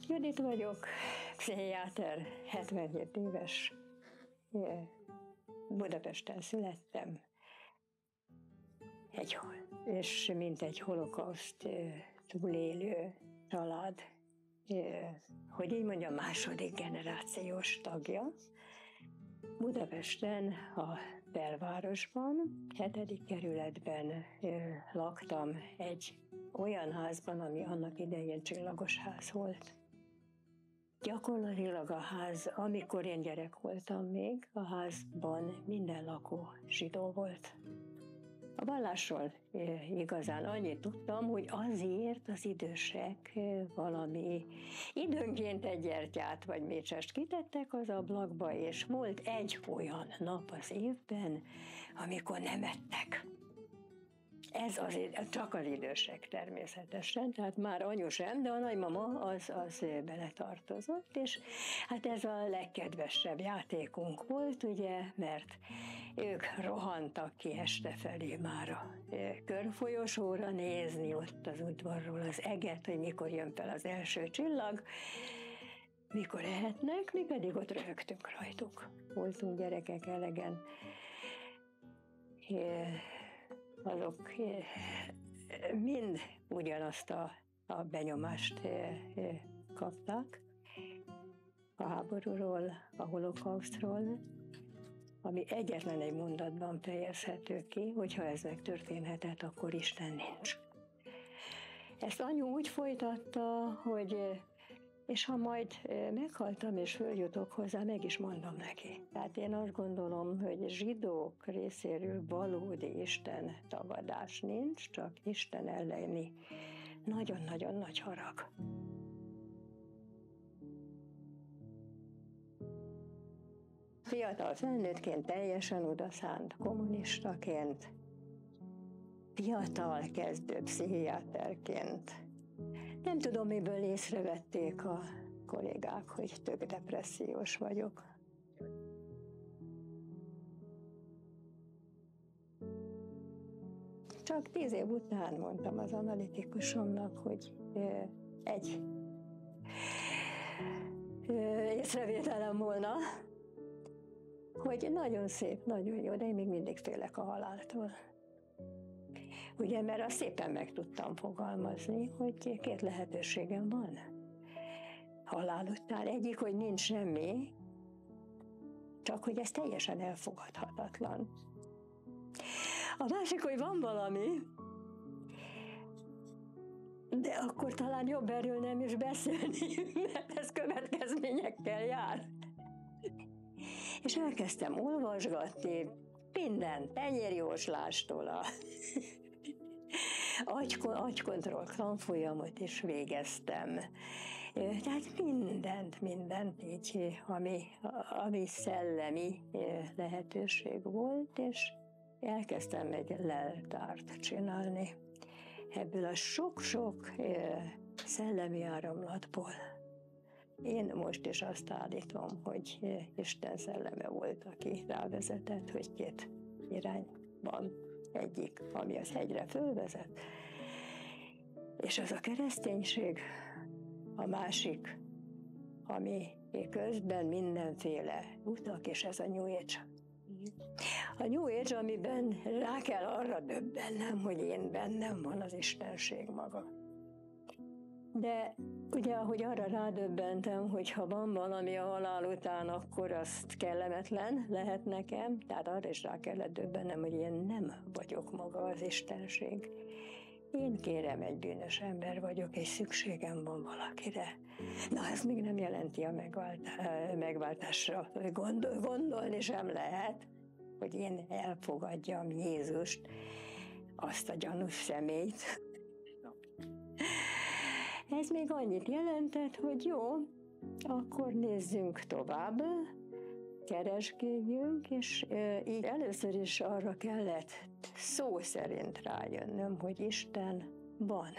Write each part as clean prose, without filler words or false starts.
Judit vagyok, pszichiáter, 77 éves, Budapesten születtem, és mint egy holokauszt túlélő család, hogy így mondjam, második generációs tagja. Budapesten, a belvárosban, 7. kerületben laktam egy olyan házban, ami annak idején csillagos ház volt. Gyakorlatilag a ház, amikor én gyerek voltam még, a házban minden lakó zsidó volt. A vallásról igazán annyit tudtam, hogy azért az idősek valami időnként egy gyertyát vagy mécsest kitettek az ablakba, és volt egy olyan nap az évben, amikor nem ettek. Ez csak az idősek természetesen, tehát már anyu sem, de a nagymama az beletartozott, és hát ez a legkedvesebb játékunk volt, ugye, mert ők rohantak ki este felé már a körfolyosóra nézni ott az udvarról az eget, hogy mikor jön fel az első csillag, mikor ehetnek, mi pedig ott röhögtünk rajtuk. Voltunk gyerekek elegen. Azok mind ugyanazt a benyomást kapták a háborúról, a holokausztról, ami egyetlen egy mondatban fejezhető ki, hogyha ez megtörténhetett, akkor Isten nincs. Ezt anyu úgy folytatta, hogy és ha majd meghaltam és följutok hozzá, meg is mondom neki. Tehát én azt gondolom, hogy zsidók részéről valódi Isten tagadás nincs, csak Isten elleni nagyon-nagyon nagy harag. Fiatal felnőttként teljesen odaszánt kommunistaként, fiatal kezdő pszichiáterként. Nem tudom, miből észrevették a kollégák, hogy tök depressziós vagyok. Csak 10 év után mondtam az analitikusomnak, hogy egy észrevételem volna, hogy nagyon szép, nagyon jó, de én még mindig félek a haláltól. Ugye, mert azt szépen meg tudtam fogalmazni, hogy 2 lehetőségem van halál után. Egyik, hogy nincs semmi, csak hogy ez teljesen elfogadhatatlan. A másik, hogy van valami, de akkor talán jobb erről nem is beszélni, mert ez következményekkel jár. És elkezdtem olvasgatni, minden tenyérjóslástól a agykontroll tanfolyamot is végeztem. Tehát mindent így, ami szellemi lehetőség volt, és elkezdtem egy leltárt csinálni ebből a sok-sok szellemi áramlatból. Én most is azt állítom, hogy Isten szelleme volt, aki rávezetett, hogy 2 irány van. Egyik, ami az hegyre fölvezet, és az a kereszténység, a másik, ami közben mindenféle utak, és ez a New Age. A New Age, amiben rá kell arra döbbennem, hogy én bennem van az Istenség maga. De ugye, ahogy arra rádöbbentem, hogy ha van valami a halál után, akkor azt kellemetlen lehet nekem, tehát arra is rá kellett döbbennem, hogy én nem vagyok maga az Istenség. Én kérem, egy bűnös ember vagyok, és szükségem van valakire. Na, ez még nem jelenti a megváltásra. Gondolni sem lehet, hogy én elfogadjam Jézust, azt a gyanús személyt. Ez még annyit jelentett, hogy jó, akkor nézzünk tovább, keresgéljünk, és így először is arra kellett szó szerint rájönnöm, hogy Isten van.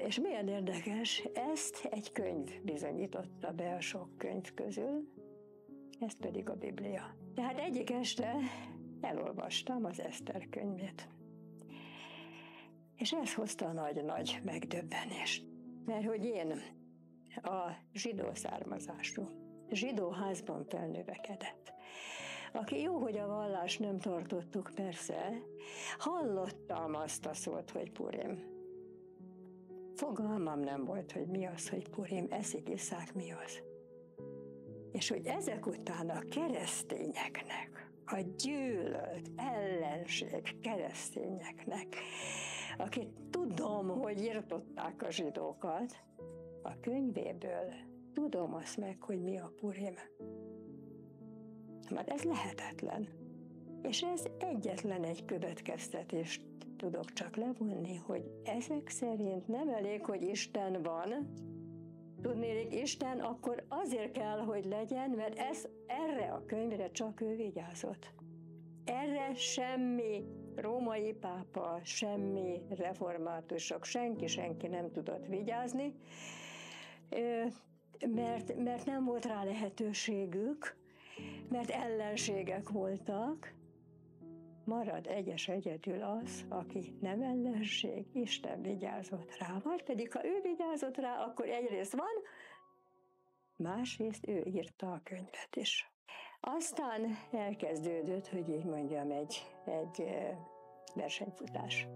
És milyen érdekes, ezt egy könyv bizonyította be a sok könyv közül, ez pedig a Biblia. Tehát egyik este elolvastam az Eszter könyvét. És ez hozta a nagy-nagy megdöbbenést. Mert hogy én a zsidó származású, zsidó házban felnövekedett, aki jó, hogy a vallást nem tartottuk, persze, hallottam azt a szót, hogy Purim. Fogalmam nem volt, hogy mi az, hogy Purim, eszik, iszák, mi az. És hogy ezek után a keresztényeknek, a gyűlölt ellenség keresztényeknek, akik tudom, hogy irtották a zsidókat, a könyvéből tudom azt meg, hogy mi a Purim. Mert ez lehetetlen. És ez egyetlen egy következtetést tudok csak levonni, hogy ezek szerint nem elég, hogy Isten van. Tudnélik, Isten akkor azért kell, hogy legyen, mert erre a könyvre csak ő vigyázott. Erre semmi római pápa, semmi reformátusok, senki nem tudott vigyázni, mert nem volt rá lehetőségük, mert ellenségek voltak. Marad egyedül az, aki nem ellenség, Isten vigyázott rá. Vagy pedig, ha ő vigyázott rá, akkor egyrészt van, másrészt ő írta a könyvet is. Aztán elkezdődött, hogy így mondjam, egy versenyfutás.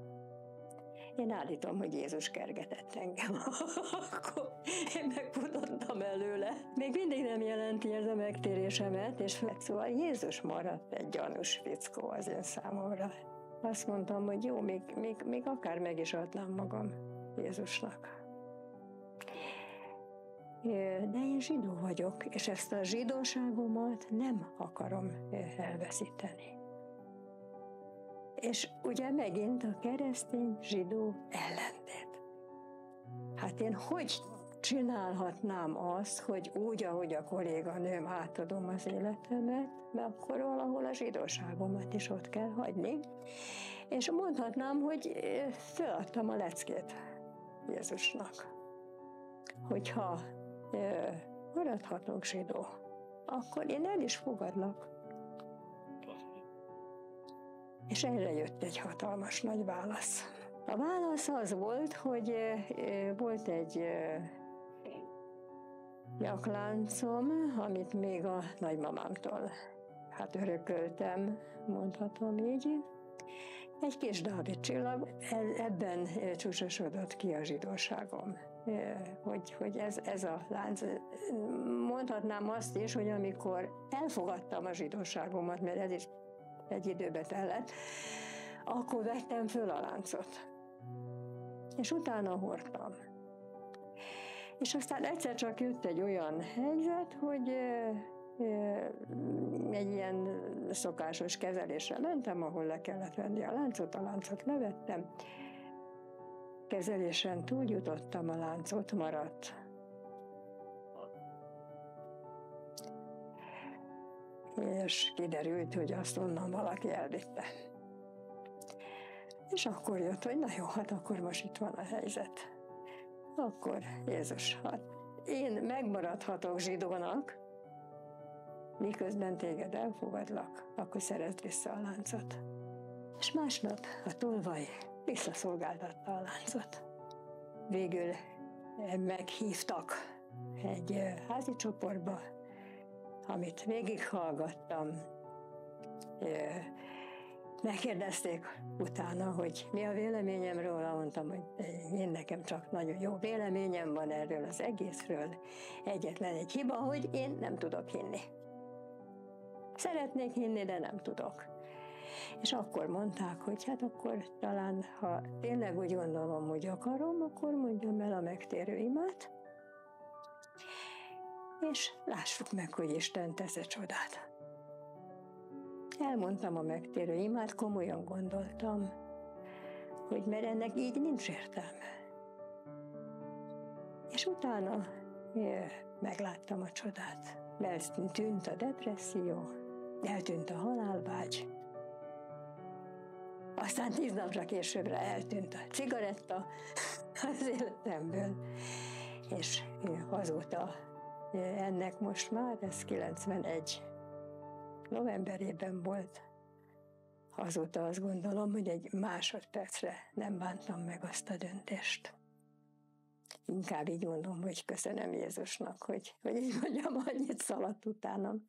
Én állítom, hogy Jézus kergetett engem. Akkor én megfutottam előle. Még mindig nem jelenti ez a megtérésemet, és szóval Jézus maradt egy gyanús fickó az én számomra. Azt mondtam, hogy jó, még akár meg is adnám magam Jézusnak. De én zsidó vagyok, és ezt a zsidóságomat nem akarom elveszíteni. És ugye megint a keresztény-zsidó ellentét. Hát én hogy csinálhatnám azt, hogy úgy, ahogy a kolléganőm átadom az életemet, mert akkor valahol a zsidóságomat is ott kell hagyni. És mondhatnám, hogy feladtam a leckét Jézusnak. Hogyha maradhatok zsidó, akkor én el is fogadlak. És erre jött egy hatalmas nagy válasz. A válasz az volt, hogy volt egy nyakláncom, amit még a nagymamámtól örököltem, mondhatom így. Egy kis Dávid csillag, ebben csúcsosodott ki a zsidóságom. Hogy ez a lánc. Mondhatnám azt is, hogy amikor elfogadtam a zsidóságomat, mert ez is egy időbe tellett, akkor vettem föl a láncot. És utána hordtam. És aztán egyszer csak jött egy olyan helyzet, hogy egy ilyen szokásos kezelésre mentem, ahol le kellett venni a láncot levettem. Kezelésen túljutottam, a láncot maradt. És kiderült, hogy azt onnan valaki elvitte. És akkor jött, hogy na jó, hát akkor most itt van a helyzet. Akkor Jézus, hát én megmaradhatok zsidónak, miközben téged elfogadlak, akkor szerezd vissza a láncot. És másnap a tolvaj visszaszolgáltatta a láncot. Végül meghívtak egy házi csoportba, amit végighallgattam. Megkérdezték utána, hogy mi a véleményemről, mondtam, hogy én nekem csak nagyon jó véleményem van erről az egészről. Egyetlen egy hiba, hogy én nem tudok hinni. Szeretnék hinni, de nem tudok. És akkor mondták, hogy hát akkor talán, ha tényleg úgy gondolom, hogy akarom, akkor mondjam el a megtérő imát, és lássuk meg, hogy Isten tesz egy csodát. Elmondtam a megtérő imát, komolyan gondoltam, hogy mert ennek így nincs értelme. És utána megláttam a csodát. Eltűnt a depresszió, eltűnt a halálvágy. Aztán 10 napra későbbre eltűnt a cigaretta az életemből. És azóta ennek most már, ez 91 novemberében volt, azóta azt gondolom, hogy egy másodpercre nem bántam meg azt a döntést. Inkább így mondom, hogy köszönöm Jézusnak, hogy így mondjam, annyit szaladt utánam.